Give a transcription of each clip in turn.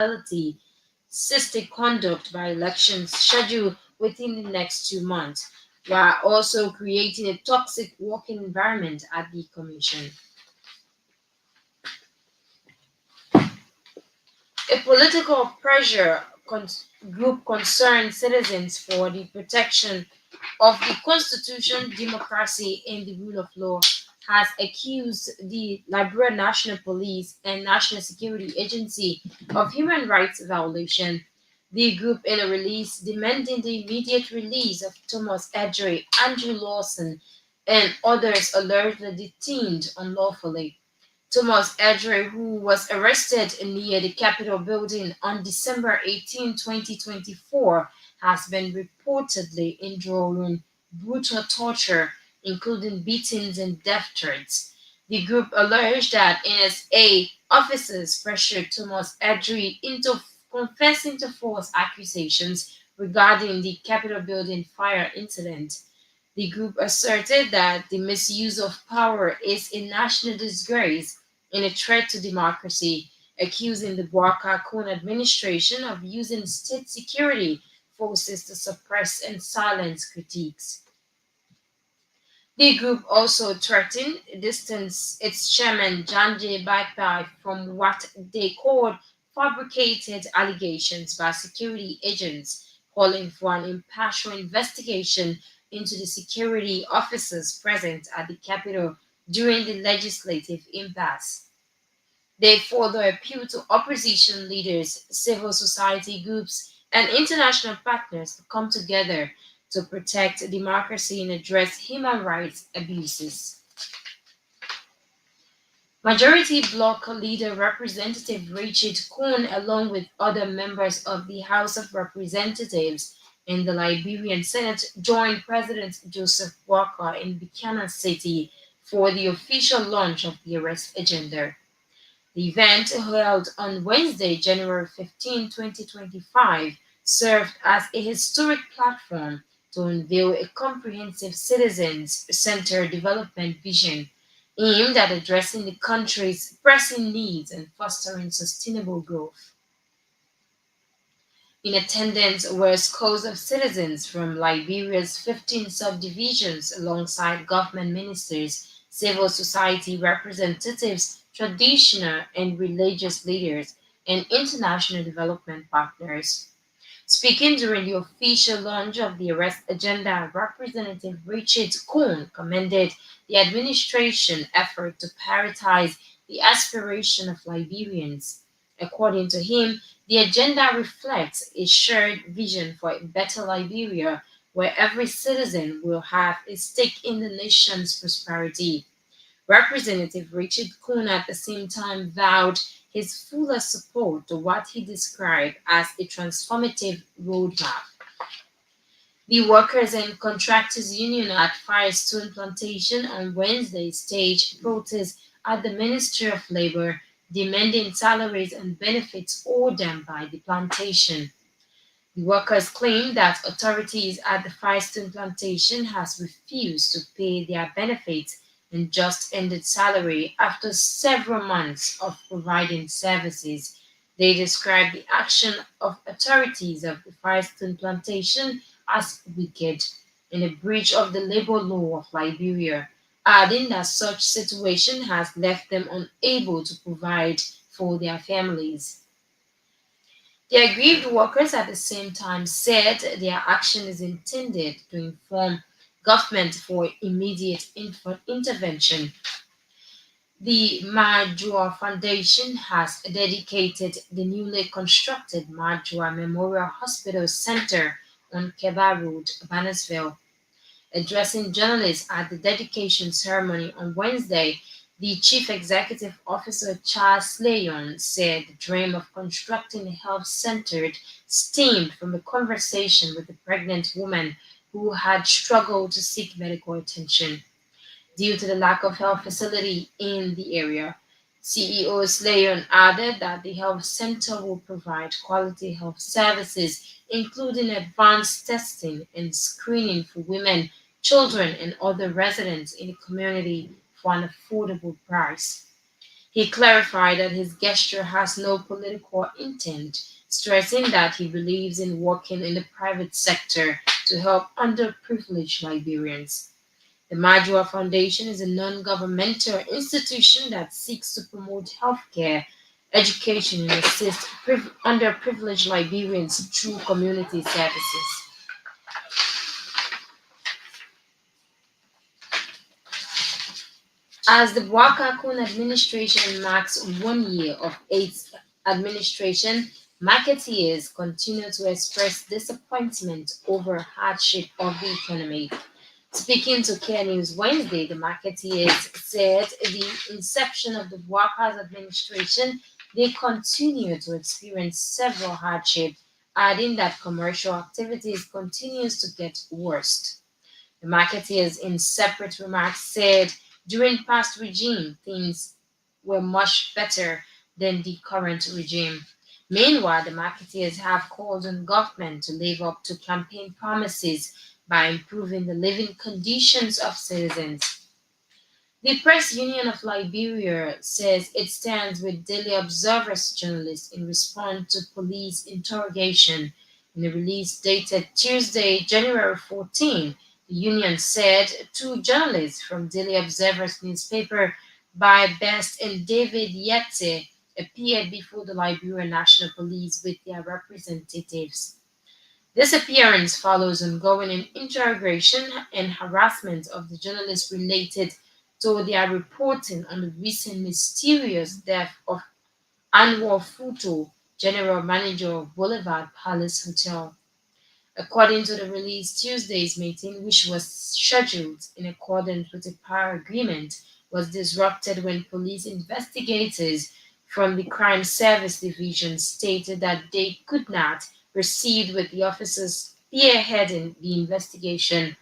ability, systemic conduct by elections scheduled within the next 2 months, while also creating a toxic working environment at the Commission. A political pressure group concerned citizens for the protection of the Constitution, democracy, and the rule of law has accused the Liberia National Police and National Security Agency of human rights violation. The group, in a release demanding the immediate release of Thomas Edry, Andrew Lawson, and others allegedly detained unlawfully. Thomas Edry, who was arrested near the Capitol building on December 18, 2024, has been reportedly enduring brutal torture, including beatings and death threats. The group alleged that NSA officers pressured Thomas Edry into confessing to false accusations regarding the Capitol building fire incident. The group asserted that the misuse of power is a national disgrace and a threat to democracy, accusing the Bouacar Koun administration of using state security forces to suppress and silence critiques. The group also threatened to distance its chairman Janjay Baipai from what they called fabricated allegations by security agents, calling for an impartial investigation into the security officers present at the Capitol during the legislative impasse. They further appeal to opposition leaders, civil society groups, and international partners to come together to protect democracy and address human rights abuses. Majority Bloc leader Representative Richard Kuhn, along with other members of the House of Representatives and the Liberian Senate, joined President Joseph Walker in Buchanan City for the official launch of the arrest agenda. The event, held on Wednesday, January 15, 2025, served as a historic platform to unveil a comprehensive citizens centered development vision aimed at addressing the country's pressing needs and fostering sustainable growth. In attendance were scores of citizens from Liberia's 15 subdivisions alongside government ministers, civil society representatives, traditional and religious leaders, and international development partners. Speaking during the official launch of the arrest agenda, Representative Richard Kuhn commended the administration effort to prioritize the aspiration of Liberians. According to him, the agenda reflects a shared vision for a better Liberia where every citizen will have a stake in the nation's prosperity. Representative Richard Kuhn at the same time vowed his fullest support to what he described as a transformative roadmap. The Workers and Contractors Union at Firestone Plantation on Wednesday staged protests at the Ministry of Labor, demanding salaries and benefits owed them by the plantation. The workers claim that authorities at the Firestone plantation has refused to pay their benefits and just ended salary after several months of providing services. They describe the action of authorities of the Firestone plantation as wicked and a breach of the labor law of Liberia, adding that such situation has left them unable to provide for their families. The aggrieved workers at the same time said their action is intended to inform government for immediate intervention. The Majua Foundation has dedicated the newly constructed Majua Memorial Hospital Center on Keba Road, Bannersville. Addressing journalists at the dedication ceremony on Wednesday, the Chief Executive Officer Charles Leon said the dream of constructing a health center stemmed from a conversation with a pregnant woman who had struggled to seek medical attention due to the lack of health facility in the area. CEO Leon added that the health center will provide quality health services, including advanced testing and screening for women, children, and other residents in the community for an affordable price. He clarified that his gesture has no political intent, stressing that he believes in working in the private sector to help underprivileged Liberians. The Majua Foundation is a non governmental institution that seeks to promote healthcare, education, and assist underprivileged Liberians through community services. As the Bwakakun administration marks 1 year of its administration, marketeers continue to express disappointment over hardship of the economy. Speaking to Kear News Wednesday, the marketeers said the inception of the Bwaka's administration, they continue to experience several hardships, adding that commercial activities continues to get worse. The marketeers, in separate remarks, said during past regime things were much better than the current regime. Meanwhile, the marketeers have called on government to live up to campaign promises by improving the living conditions of citizens. The Press Union of Liberia says it stands with Daily Observer's journalists in response to police interrogation. In a release dated Tuesday, January 14, the union said two journalists from Daily Observer's newspaper by Best and David Yette appeared before the Liberia National Police with their representatives. This appearance follows ongoing interrogation and harassment of the journalists related to their reporting on the recent mysterious death of Anwar Futo, general manager of Boulevard Palace Hotel. According to the release, Tuesday's meeting, which was scheduled in accordance with a prior agreement, was disrupted when police investigators from the Crime Service Division stated that they could not proceed with the officers spearheading the investigation,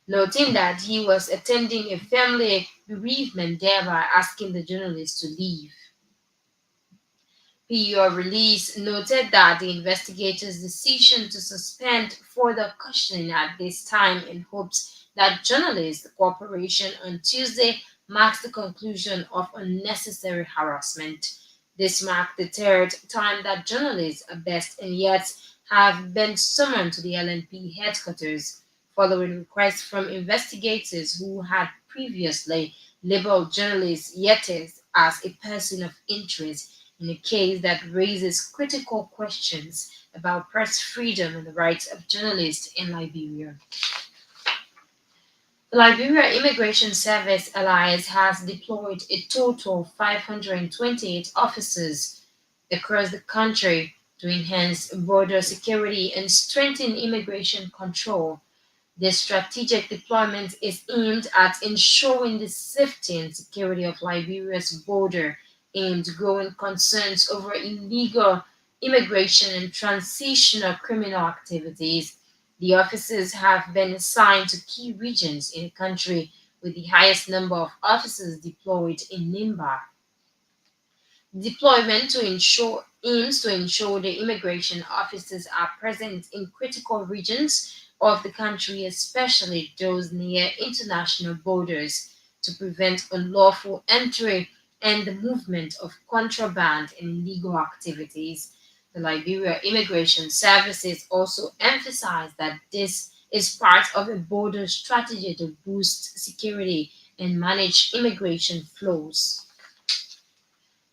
noting that he was attending a family bereavement, thereby asking the journalist to leave. Your release noted that the investigators' decision to suspend further questioning at this time in hopes that journalists' cooperation on Tuesday marks the conclusion of unnecessary harassment. This marked the third time that journalists, best and yet, have been summoned to the LNP headquarters following requests from investigators who had previously labeled journalist Yetes as a person of interest in a case that raises critical questions about press freedom and the rights of journalists in Liberia. The Liberia Immigration Service Alliance has deployed a total of 528 officers across the country to enhance border security and strengthen immigration control. This strategic deployment is aimed at ensuring the safety and security of Liberia's border and growing concerns over illegal immigration and transitional criminal activities. The officers have been assigned to key regions in the country with the highest number of officers deployed in Nimba. Deployment to ensure aims to ensure the immigration officers are present in critical regions of the country, especially those near international borders, to prevent unlawful entry and the movement of contraband and illegal activities. The Liberia Immigration Services also emphasized that this is part of a border strategy to boost security and manage immigration flows.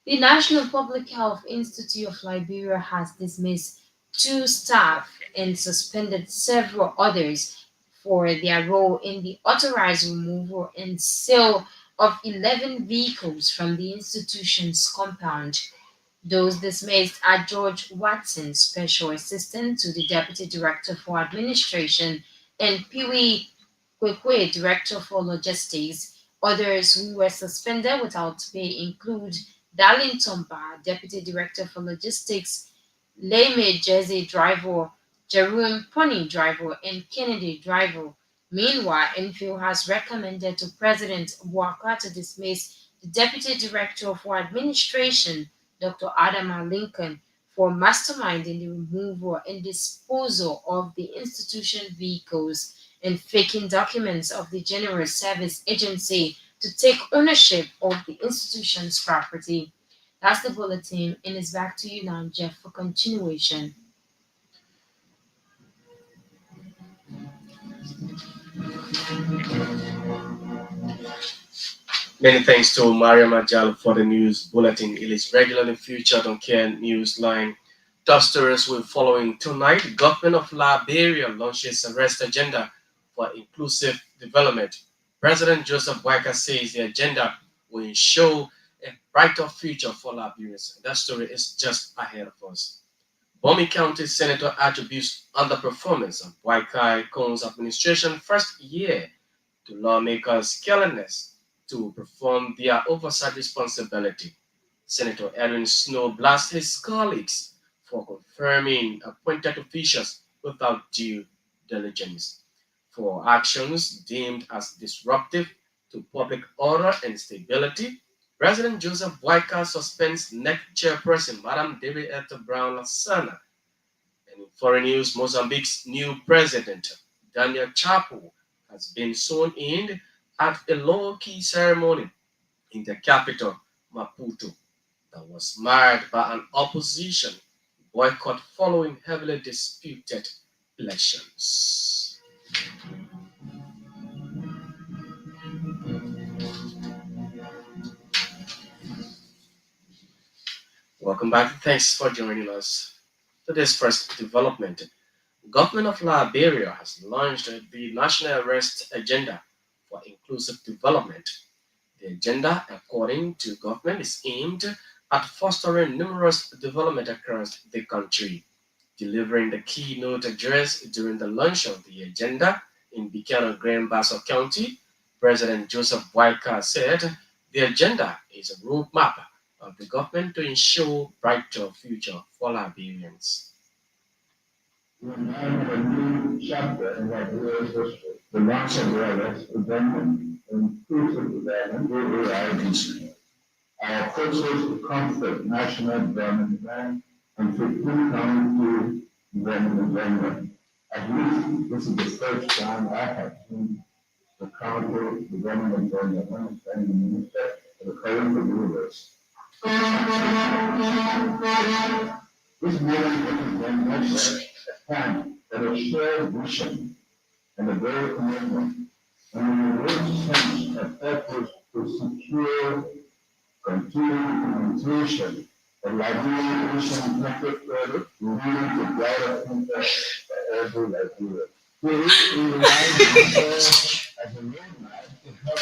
The National Public Health Institute of Liberia has dismissed two staff and suspended several others for their role in the authorized removal and sale of 11 vehicles from the institution's compound. Those dismissed are George Watson, Special Assistant to the Deputy Director for Administration, and Pee Kwekwe, Director for Logistics. Others who were suspended without pay include Darlington Tomba, Deputy Director for Logistics, Lame Jersey Driver, Jerome Pony Driver, and Kennedy Driver. Meanwhile, Enfield has recommended to President Walker to dismiss the Deputy Director for Administration, Dr. Adama Lincoln, for masterminding the removal and disposal of the institution vehicles and faking documents of the General Service Agency to take ownership of the institution's property. That's the bulletin, and it's back to you now, Jeff, for continuation. Many thanks to Maria Majal for the news bulletin. It is regularly featured on Care Newsline. Top stories we're following tonight. Government of Liberia launches a rest agenda for inclusive development. President Joseph Waka says the agenda will ensure a brighter future for Liberians. That story is just ahead of us. Bomi County Senator attributes underperformance of Waikai Kone's administration first year to lawmakers' carelessness to perform their oversight responsibility. Senator Edwin Snow blasts his colleagues for confirming appointed officials without due diligence, for actions deemed as disruptive to public order and stability. President Joseph Boyka suspends NEC chairperson Madam Debbie Etta Brown Lassana. And in foreign news, Mozambique's new president, Daniel Chapo, has been sworn in at a low-key ceremony in the capital, Maputo, that was marred by an opposition boycott following heavily disputed elections. Welcome back. Thanks for joining us. Today's first development. Government of Liberia has launched the National Rest Agenda for Inclusive Development. The agenda, according to government, is aimed at fostering numerous development across the country. Delivering the keynote address during the launch of the agenda in Buchanan Grand Bassa County, President Joseph Boyka said the agenda is a roadmap of the government to ensure brighter future for Liberians. We now have a new chapter in Liberia's history. The launch of the arrest agreement inclusive development AIDC. Our approach is to comfort national development plan and to put county development agenda. At least this is the first time I have seen the county development agenda understand the minister of the current rulers. This meeting represents a time that a shared vision and a very commitment and a real sense of efforts to secure continued implementation of Liberian Asian Catholic credit leading to brighter future for every Liberian. We rely as a roadmap to help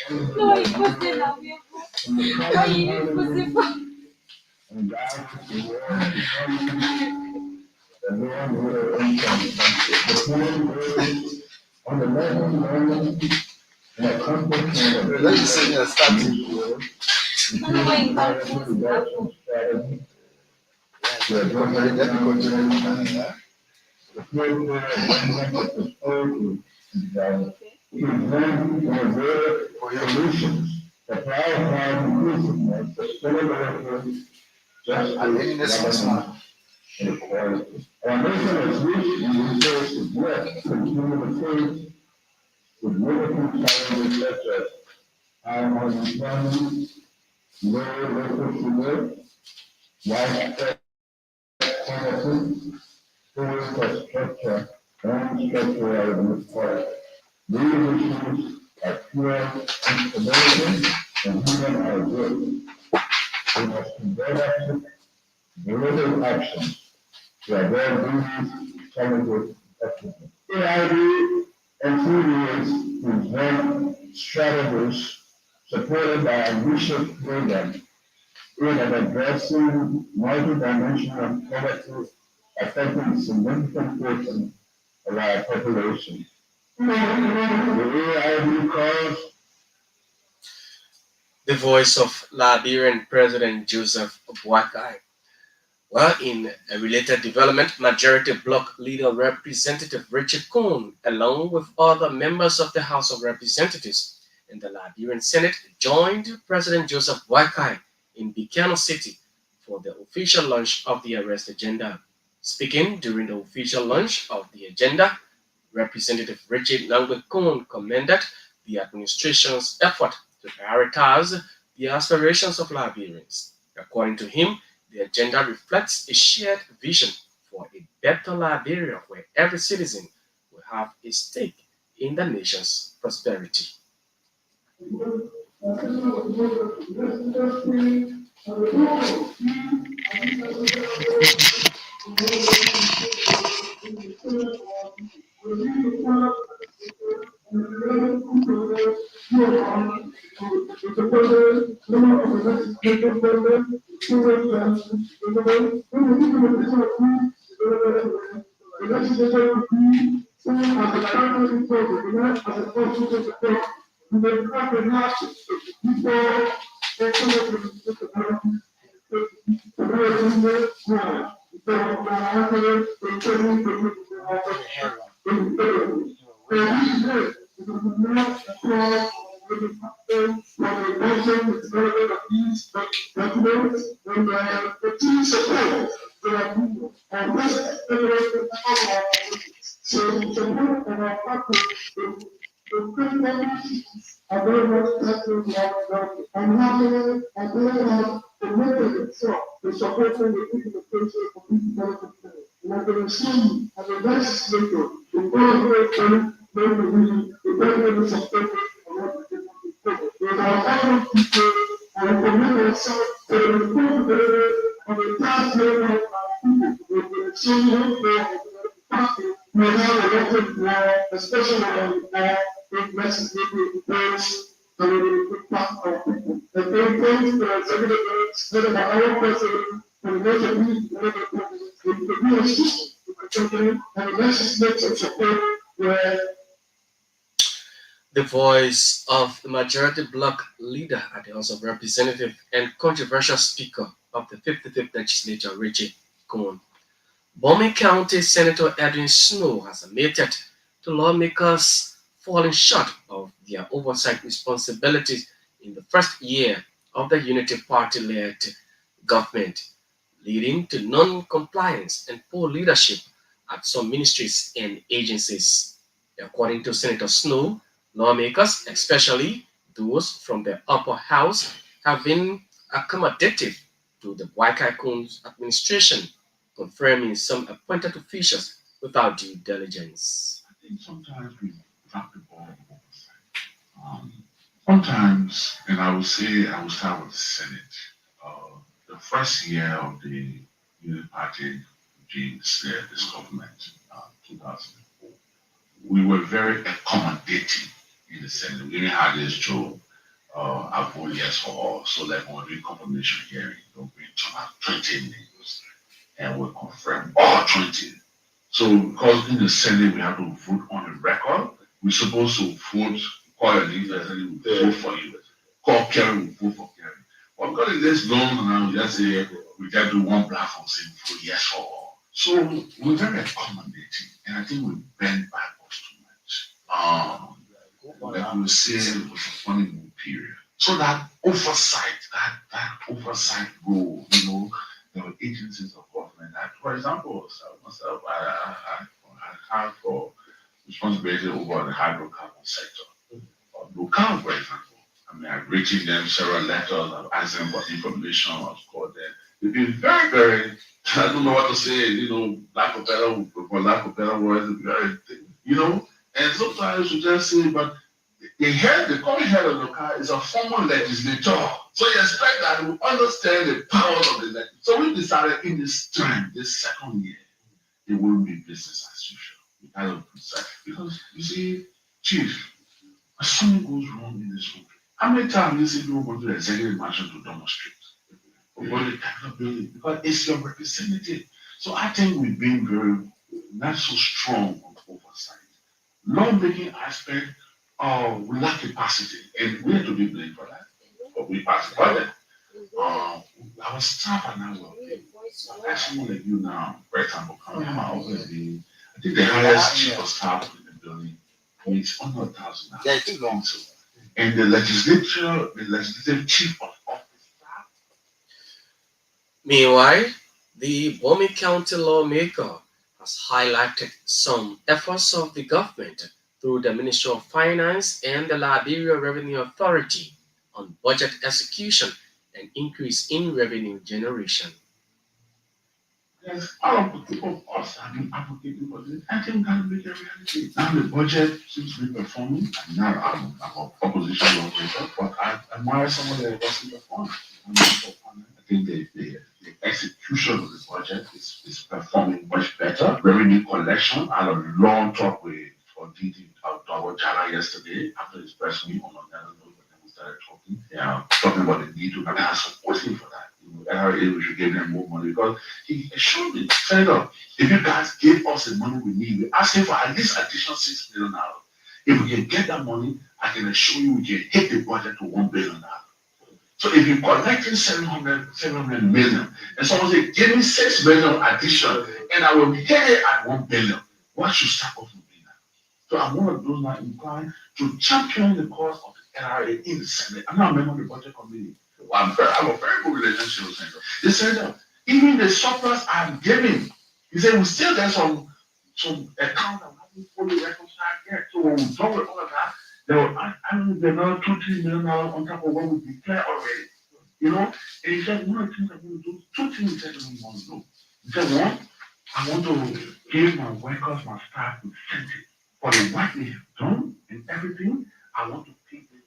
every No, it was the Liberian love from the Why common you holiday and guide the world to function the lower middle income country. The plan goes on the level learning and accomplishment of initiatives, Ano ba including yung poverty tapos? reduction strategy, the addressing confidentiality, the program of disparity in development, to examine and avert solutions that prioritize inclusiveness, sustainability, justice, governance, and equality. Our nation has reached and resources yet continue to face significant challenges such as high unemployment, low local to widespread poverty, poor infrastructure, and structural inequality. These issues are pure instability and human are good. We must develop deliberate action to address these challenges effectively. AID and CDs present strategies supported by ambitious programs aimed at addressing multidimensional poverty affecting a significant portion of our population. The AID calls The voice of Liberian President Joseph Boakai. Well, in a related development, Majority Bloc Leader Representative Richard Coon, along with other members of the House of Representatives and the Liberian Senate, joined President Joseph Boakai in Buchanan City for the official launch of the arrest agenda. Speaking during the official launch of the agenda, Representative Richard Nangwe Coon commended the administration's effort to prioritize the aspirations of Liberians. According to him, the agenda reflects a shared vision for a better Liberia where every citizen will have a stake in the nation's prosperity. The voice of the majority bloc leader at the House of Representatives and controversial Speaker of the 55th Legislature, Richard Cohen. Bowman County Senator Edwin Snow has admitted to lawmakers falling short of their oversight responsibilities in the first year of the Unity Party led government, leading to non compliance and poor leadership at some ministries and agencies. According to Senator Snow, lawmakers, especially those from the upper house, have been accommodative to the Waikakun's administration, confirming some appointed officials without due diligence. I think sometimes we drop the ball on oversight. Um, Sometimes, and I will start with the Senate. The first year of the Unity Party regime, this government, 2004, we were very accommodating in the Senate. We didn't have this to I vote yes for all. So like when we do confirmation hearing, they'll bring 20 names and we'll confirm all 20. So because in the Senate we have to vote on the record, we're supposed to vote, call your name, and vote for you. Call Karen, we vote for Karen. But because it gets long now, we just say we can do one platform saying vote yes for all. So we're very accommodating, and I think we bend backwards too much. Like we were saying, it was a honeymoon period. So that oversight, that oversight role, there were agencies of government that, for example, myself, I have for responsibility over the hydrocarbon sector. Local, for example. I mean, I've written them several letters, I've asked them for information, I've called them. They've been very, very, I don't know what to say, for lack of better words, very, and sometimes we just say, but the current head of the car is a former legislator. So you expect that he will understand the powers of the legislature. So we decided in this time, this second year, it won't be business as usual. We kind of decide. Because you see, Chief, when something goes wrong in this country, how many times you see people go to the executive mansion to demonstrate? Or go to the Capitol building? Because it's your representative. So I think we've been very not so strong on oversight. Lawmaking aspect, we lack capacity, and we have to be blamed for that. But we pass the budget. Our staff are not well paid. Actually, like you now, for example, coming in my office, I think the highest chief of staff in the building makes under $1,000. Yeah, it's long so. And the legislative chief of office staff. Meanwhile, the Bomi County lawmaker has highlighted some efforts of the government through the Ministry of Finance and the Liberia Revenue Authority on budget execution and increase in revenue generation. Yes, all of the people of us have been advocating for this. I think that will be the reality. Now the budget seems to be performing, and now I'm a opposition leader, but I admire someone that wasn't performing. I think the execution of the budget is performing much better. Revenue collection, I had a long talk with Didi Jana yesterday after his press meeting on another note when we started talking. Yeah, talking about the need to, and I support him for that. You know, NRA, we should give them more money because he assured me, said, look, if you guys give us the money we need, we're asking for at least additional $6 million. If we can get that money, I can assure you we can hit the budget to $1 billion. So if you're collecting 700 million, and someone say, give me 6 million addition, and I will hit it at 1 billion, what should stop us from doing that? So I'm one of those now inclined to champion the cause of the NRA in the Senate. I'm not a member of the budget committee. Well, I'm a very good relationship with Senator. They said that even the surplus I'm giving, he said we still get some account that we haven't fully reconciled yet. So when we done with all of that, there will add another $2-3 million on top of what we declared already. You know, and he said one of the things I'm going to do, two things he said to me want to do. He said, one, I want to give my workers, my staff incentive for the work they have done and everything. I want to pay them.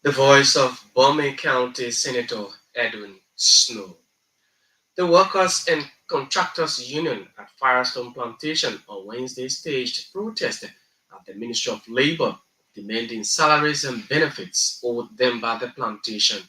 The voice of Bowman County Senator Edwin Snow. The Workers and Contractors Union at Firestone Plantation on Wednesday staged protest at the Ministry of Labor, demanding salaries and benefits owed them by the plantation.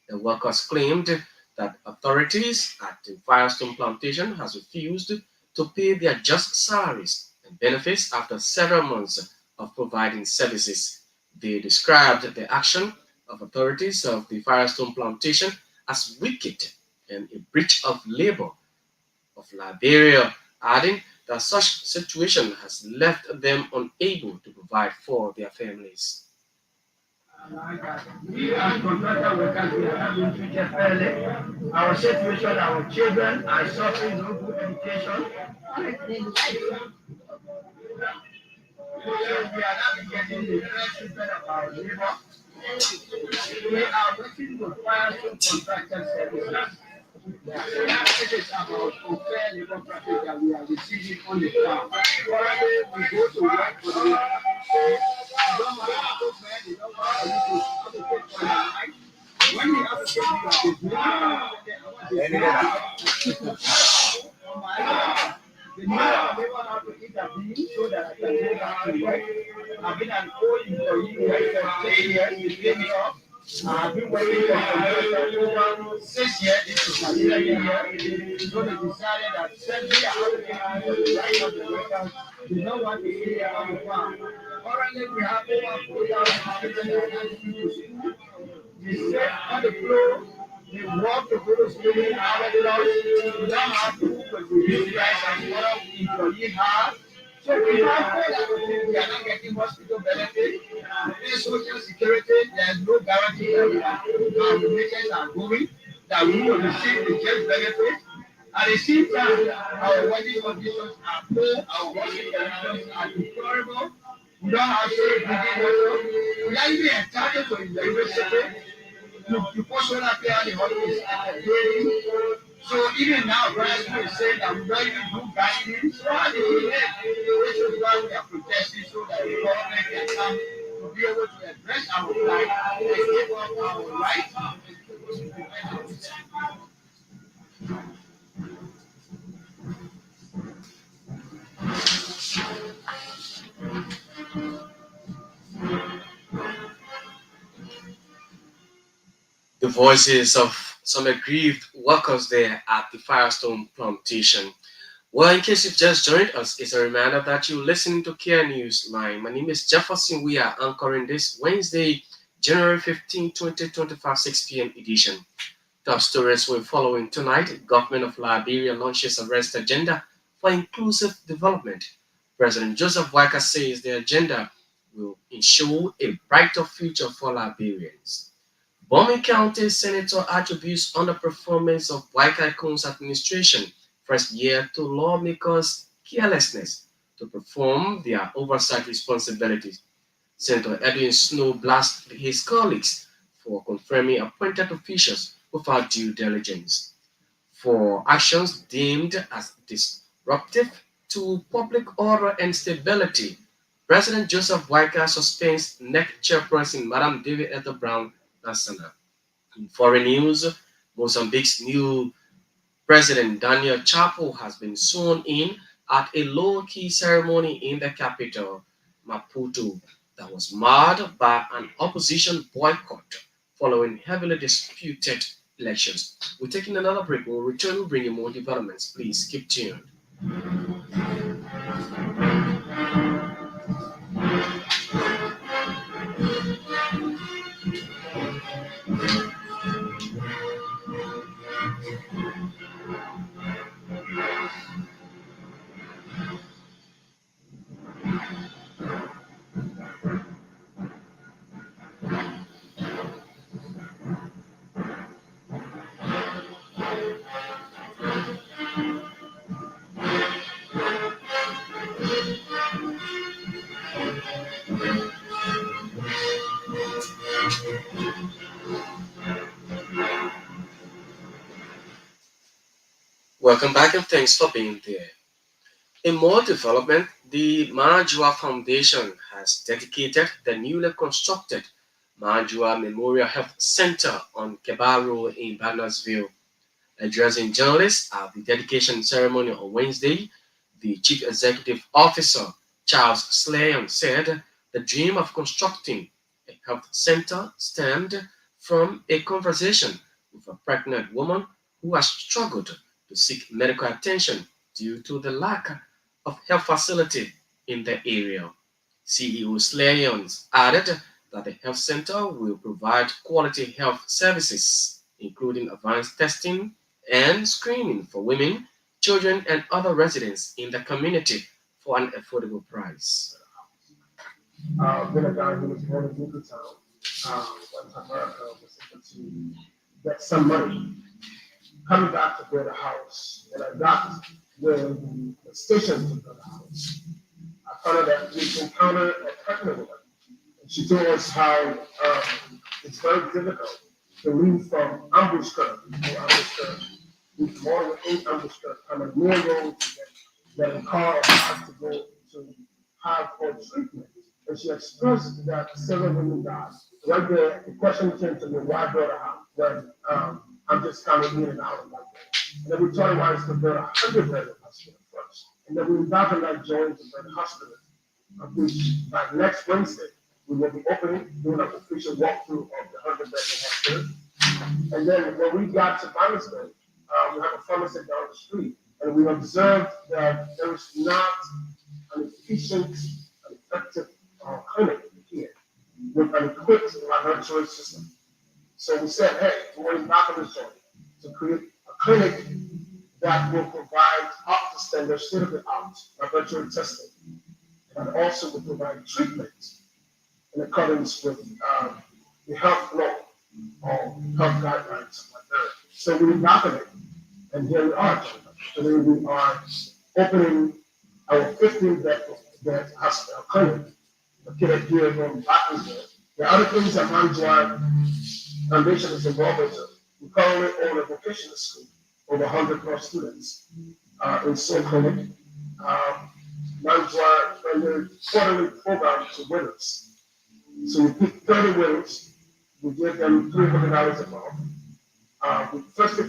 The workers claimed that authorities at the Firestone Plantation has refused to pay their just salaries and benefits after several months of providing services. They described the action of authorities of the Firestone Plantation as wicked and a breach of labor of Liberia, adding that such situation has left them unable to provide for their families. We as contractor workers, we are not being treated fairly. Our situation, our children are suffering no good education. So we are not getting the fair treatment of our labor. We are working with fire contractor services. It is about unfair labor practice that we are receiving on the ground. Currently, we go to work for the you don't have to man, you don't want to advocate for your life. When you advocate, you are dismissed. On my life, the new labor have to intervene so that I can go back to work. I've been an old employee for 10 years, they pay me off. I've been working for over 6 years. This is my 7th year. So they decided that since we are advocating for the right of the workers, they don't want to see it on the farm. Currently, we have over 4,000 children that are going to school. They sit on the floor, they walk to go to school out of the house. We don't have to because we use guys as other employees have. So we have all that we are not getting hospital benefit. In social security, there's no guarantee that our wages are going, that we will receive the just benefit. At the same time, our working conditions are poor, our working conditions are deplorable. We don't have safe drinking water. We are even entitled to electricity. You also not pay all the holidays at the daily. So even now, Brian is saying that we don't even do guiding. So how do we make? This is why we are protesting so that the government can come to be able to address our plight and give us our rights. The voices of some aggrieved workers there at the Firestone Plantation. Well, in case you've just joined us, it's a reminder that you're listening to Care News Line. My name is Jefferson. We are anchoring this Wednesday, January 15, 2025, 6 p.m. edition. Top stories we're following tonight. Government of Liberia launches arrest agenda for inclusive development. President Joseph Waka says the agenda will ensure a brighter future for Liberians. Bomi County Senator attributes underperformance of Waikakon's administration first year to lawmakers' carelessness to perform their oversight responsibilities. Senator Edwin Snow blasted his colleagues for confirming appointed officials without due diligence, for actions deemed as disruptive to public order and stability. President Joseph Waiker suspends NEC chairperson Madam David Ethel Brown Nassana. In foreign news, Mozambique's new President Daniel Chapo has been sworn in at a low-key ceremony in the capital, Maputo, that was marred by an opposition boycott following heavily disputed elections. We're taking another break. We'll return. We'll bring you more developments. Please keep tuned. Welcome back and thanks for being there. In more development, the Marajua Foundation has dedicated the newly constructed Marajua Memorial Health Center on Kebaro in Bannersville. Addressing journalists at the dedication ceremony on Wednesday, the Chief Executive Officer, Charles Slayon, said the dream of constructing a health center stemmed from a conversation with a pregnant woman who has struggled to seek medical attention due to the lack of health facility in the area. CEO Slayon added that the health center will provide quality health services, including advanced testing and screening for women, children, and other residents in the community for an affordable price. Been a guy who was born in Newtown. Went to America, was able to get some money. Coming back to build a house, and I got where the station to build a house. I found out that we encountered a pregnant woman. And she told us how it's very difficult to leave from ambush curve, with more than 8 ambush curve, come a new road to get a car has to go to have for treatment. And she expressed that several women died. Right there, the question came to me, why build a house when I'm just coming in and out of like that? And then we told her why it's to build a 100-bed hospital first. And then we invited that joint to build a hospital, of which by next Wednesday, we will be opening, doing an official walkthrough of the 100-bed hospital. And then when we got to Bannersville, we have a pharmacy down the street, and we observed that there is not an efficient and effective clinic here with an equipped laboratory system. So we said, hey, we want to knock on this joint to create a clinic that will provide up to standard state-of-the-art laboratory testing, and also will provide treatment in accordance with the health law or health guidelines, something like that. So we knocked on it, and here we are. Today we are opening our 15-bed hospital clinic located here in Blackville. The other things that Manjua Foundation is involved with, we currently own a vocational school, over 100 plus students in Soul Clinic. Manjua funded quarterly program to winners. So we pick 30 winners, we give them $300 a month. We first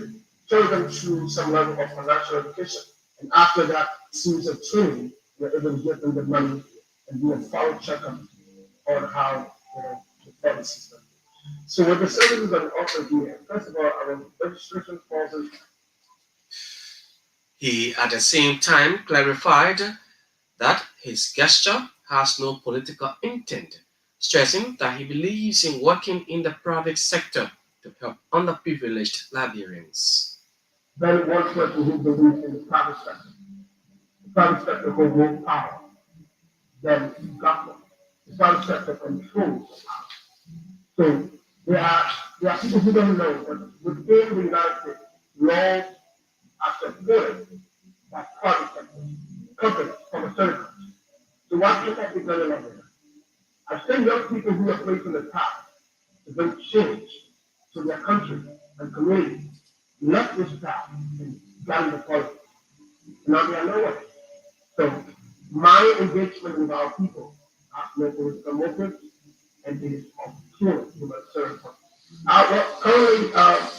show them through some level of financial education. And after that series of training, we're able to give them the money and do a follow checkup on how the fund system. So with the services that we offer here, first of all, our registration process. He at the same time clarified that his gesture has no political intent, stressing that he believes in working in the private sector to help underprivileged Liberians. Then one person who believes in the private sector. The private sector holds more power than government. The private sector controls power. So there are people who don't know that within the United States, laws are supported by private sector companies from a third country. So why can't that be done in America? I think Even young people who are placed in the top to bring change to their country and community left this top and got into politics. Now they are nowhere. So my engagement with our people is promoted and it is opportunity to serve. Currently,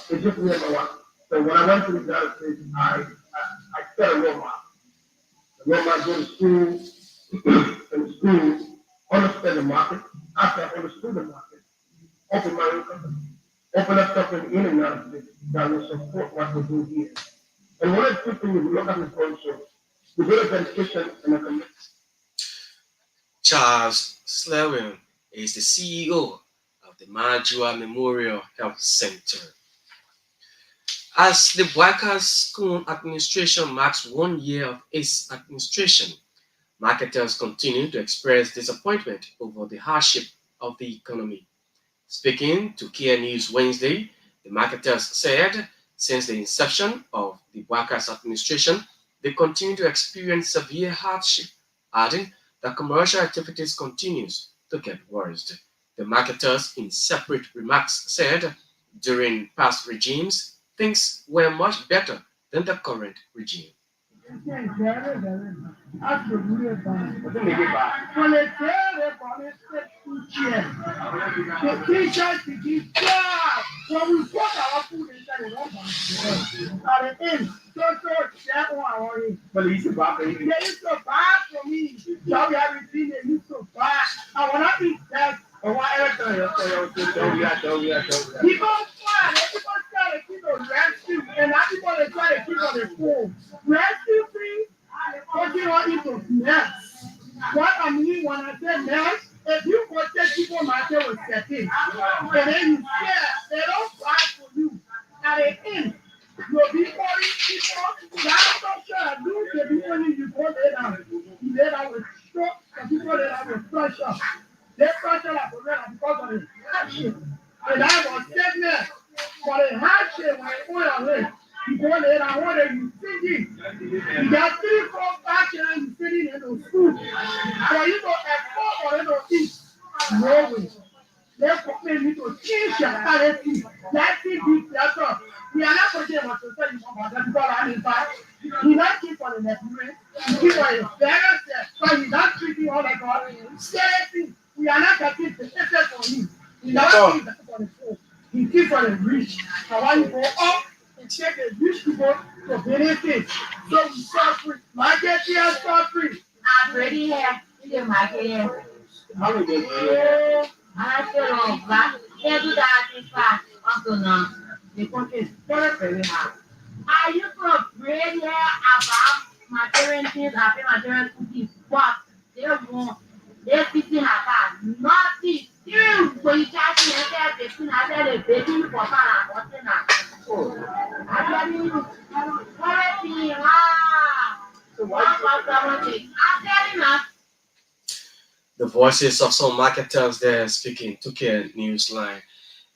it's just me and my wife. So when I went to the United States, I set a role model. The role model go to school, and school understand the market. After I understood the market, open my own company. Open up something in the United States that will support what we do here. And one of the two things is look at this also, the bit of education and economics. Charles Slewin is the CEO of the Majua Memorial Health Center. As the Workers' School Administration marks 1 year of its administration, marketers continue to express disappointment over the hardship of the economy. Speaking to Kear News Wednesday, the marketers said since the inception of the Workers' Administration, they continue to experience severe hardship, adding that commercial activities continues to get worse. The marketers, in separate remarks, said during past regimes, things were much better than the current regime. The teachers begin class. When we put our food inside the rubber, at the end, so share on our way. Police back. They used to buy for me. So we have seen they used to buy. I want to eat that. I want everything. People try. People try to keep on rescue, and now people they try to keep on the phone. Rescue free. What you want into mess? What I mean when I say mess? If you go take people market with setting, and then you share, they don't fight for you. At the end, you'll be calling people, that's not sure, do the people you go lay down. You lay down with stroke, the people lay down with pressure. They pressure like a because of the hardship. And I was statement for the hardship when you go away. You go lay down, what are you thinking? You got 3, 4, 5 children sitting in the school. For you to afford or you to eat. No way. Let's compare me to change your quality. Let's see this, that's all. We are not talking about to tell you about that because I'm in fact. You not keep on the Nigerian. You keep on the parents, but you not treating all the God. Seriously, we are not getting the effort for him. We not keep that for the poor. He keep on the rich. And when you go up, he take the rich people to benefit. So we suffer. Market here suffering. I'm ready here. In the market here. How we get here? I feel on back. Every day I fast up to now. The country is very hard. I used to pray here about my parents' things, I pay my parents' cookies, but they won't. They're fixing her car. Nothing. You, so you charge me and say, I said, they're baking for her, what's in her? Oh. I tell you, everything, So what about government? I'm telling you. The voices of some marketers there speaking to Care Newsline.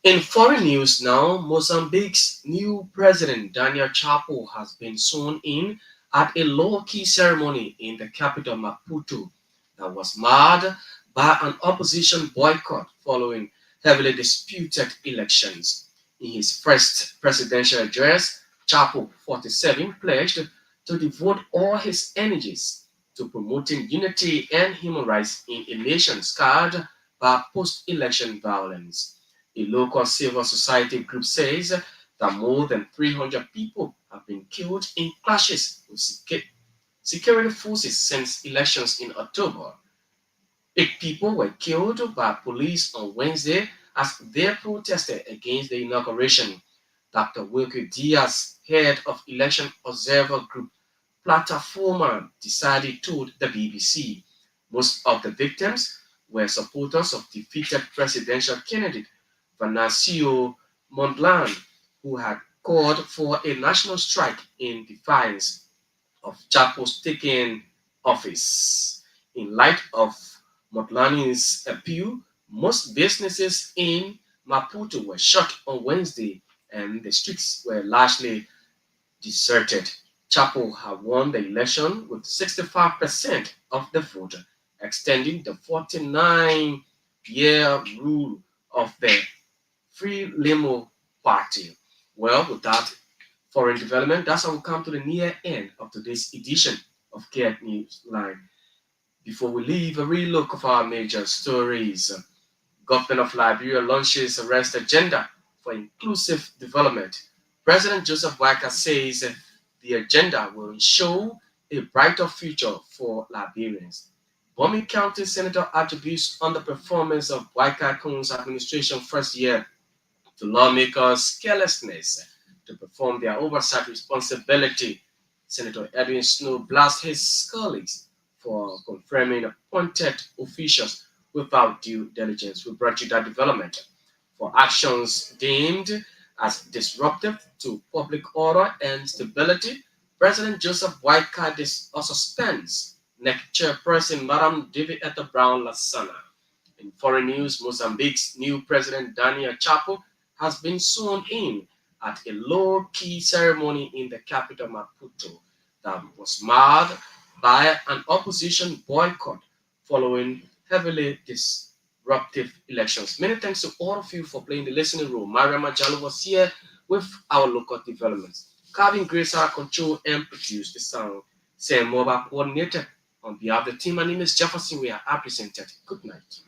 In foreign news now, Mozambique's new president Daniel Chapo has been sworn in at a low-key ceremony in the capital Maputo that was marred by an opposition boycott following heavily disputed elections. In his first presidential address, Chapo, 47, pledged to devote all his energies to promoting unity and human rights in a nation scarred by post-election violence. A local civil society group says that more than 300 people have been killed in clashes with security forces since elections in October. 8 people were killed by police on Wednesday as they protested against the inauguration. Dr. Wilkie Diaz, head of election observer group Plataforma Decided told the BBC most of the victims were supporters of defeated presidential candidate Venancio Mondlane, who had called for a national strike in defiance of Chapo's taking office. In light of Mondlane's appeal, most businesses in Maputo were shut on Wednesday and the streets were largely deserted. Chapo had won the election with 65% of the vote, extending the 49 year rule of the Free Limo Party. Well, with that foreign development, that's how we come to the near end of today's edition of Care Newsline. Before we leave, a relook of our major stories. Government of Liberia launches a rest agenda for inclusive development. President Joseph Waka says the agenda will ensure a brighter future for Liberians. Bomi County Senator attributes underperformance of Waka Kun's administration first year to lawmakers' carelessness to perform their oversight responsibility. Senator Edwin Snow blasts his colleagues for confirming appointed officials without due diligence. We brought you that development for actions deemed as disruptive to public order and stability. President Joseph Whitecard suspends NEC chairperson Madam David Etta Brown Lassana. In foreign news, Mozambique's new president Daniel Chapo has been sworn in at a low-key ceremony in the capital Maputo that was marred by an opposition boycott following heavily disruptive elections. Many thanks to all of you for playing the listening role. Maria Majalo was here with our local developments. Calvin Grace, our control and produce the sound. Sam Mobile coordinator. On behalf of the team, my name is Jefferson. We are represented. Good night.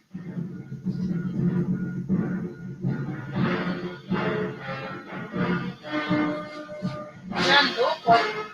Nando,